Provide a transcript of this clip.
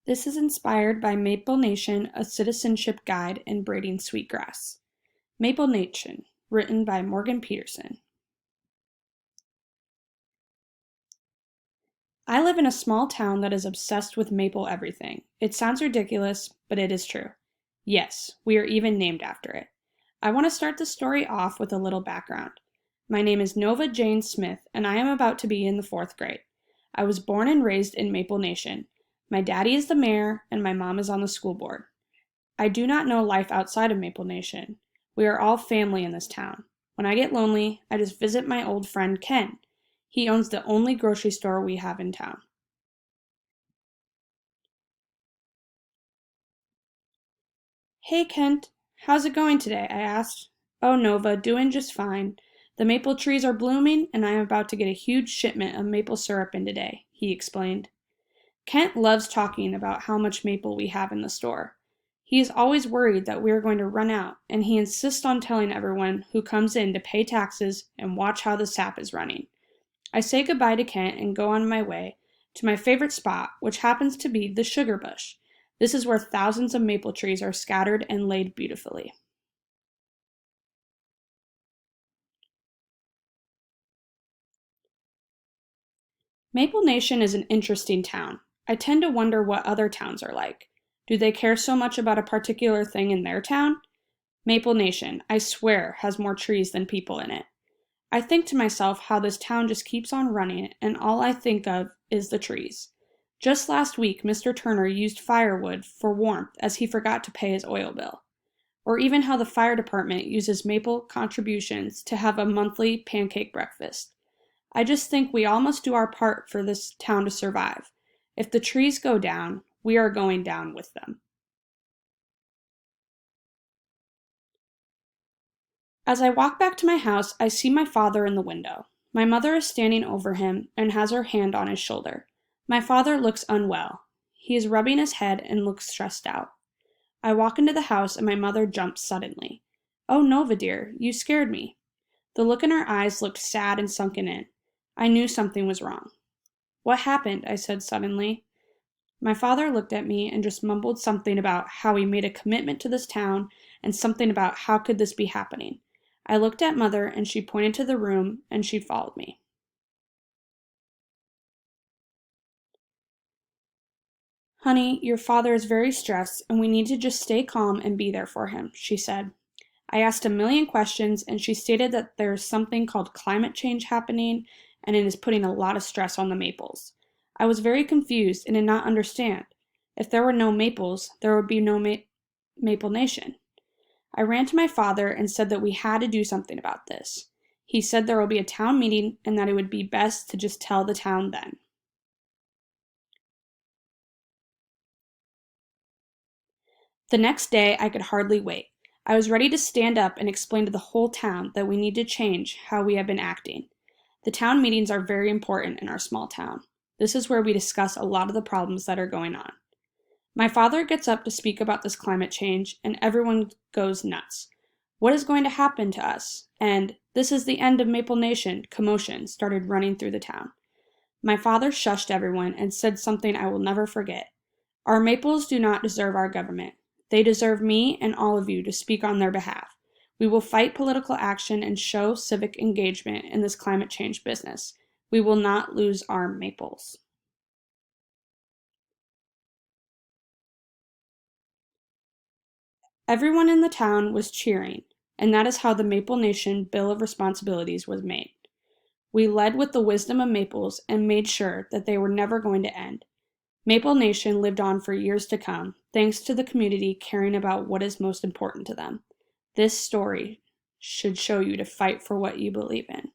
This is inspired by Maple Nation, a citizenship guide in braiding sweetgrass. Maple Nation, written by Morgan Peterson. I live in a small town that is obsessed with maple everything. It sounds ridiculous, but it is true. Yes, we are even named after it. I want to start the story off with a little background. My name is Nova Jane Smith, and I am about to be in the 4th grade. I was born and raised in Maple Nation. My daddy is the mayor, and my mom is on the school board. I do not know life outside of Maple Nation. We are all family in this town. When I get lonely, I just visit my old friend Ken. He owns the only grocery store we have in town. Hey Kent, how's it going today? I asked. Oh Nova, doing just fine. The maple trees are blooming and I am about to get a huge shipment of maple syrup in today, he explained. Kent loves talking about how much maple we have in the store. He is always worried that we are going to run out, and he insists on telling everyone who comes in to pay taxes and watch how the sap is running. I say goodbye to Kent and go on my way to my favorite spot, which happens to be the sugar bush. This is where thousands of maple trees are scattered and laid beautifully. Maple Nation is an interesting town. I tend to wonder what other towns are like. Do they care so much about a particular thing in their town? Maple Nation, I swear, has more trees than people in it. I think to myself how this town just keeps on running, and all I think of is the trees. Just last week, Mr. Turner used firewood for warmth as he forgot to pay his oil bill. Or even how the fire department uses maple contributions to have a monthly pancake breakfast. I just think we all must do our part for this town to survive. If the trees go down, we are going down with them. As I walk back to my house, I see my father in the window. My mother is standing over him and has her hand on his shoulder. My father looks unwell. He is rubbing his head and looks stressed out. I walk into the house and my mother jumps suddenly. Oh, Nova dear, you scared me. The look in her eyes looked sad and sunken in. I knew something was wrong. What happened? I said suddenly. My father looked at me and just mumbled something about how he made a commitment to this town and something about how could this be happening. I looked at Mother and she pointed to the room and she followed me. Honey, your father is very stressed and we need to just stay calm and be there for him, she said. I asked a million questions and she stated that there is something called climate change happening and it is putting a lot of stress on the maples. I was very confused and did not understand. If there were no maples, there would be no Maple Nation. I ran to my father and said that we had to do something about this. He said there will be a town meeting and that it would be best to just tell the town then. The next day, I could hardly wait. I was ready to stand up and explain to the whole town that we need to change how we have been acting. The town meetings are very important in our small town. This is where we discuss a lot of the problems that are going on. My father gets up to speak about this climate change, and everyone goes nuts. What is going to happen to us? And this is the end of Maple Nation commotion started running through the town. My father shushed everyone and said something I will never forget. Our maples do not deserve our government. They deserve me and all of you to speak on their behalf. We will fight political action and show civic engagement in this climate change business. We will not lose our maples. Everyone in the town was cheering, and that is how the Maple Nation Bill of Responsibilities was made. We led with the wisdom of maples and made sure that they were never going to end. Maple Nation lived on for years to come, thanks to the community caring about what is most important to them. This story should show you to fight for what you believe in.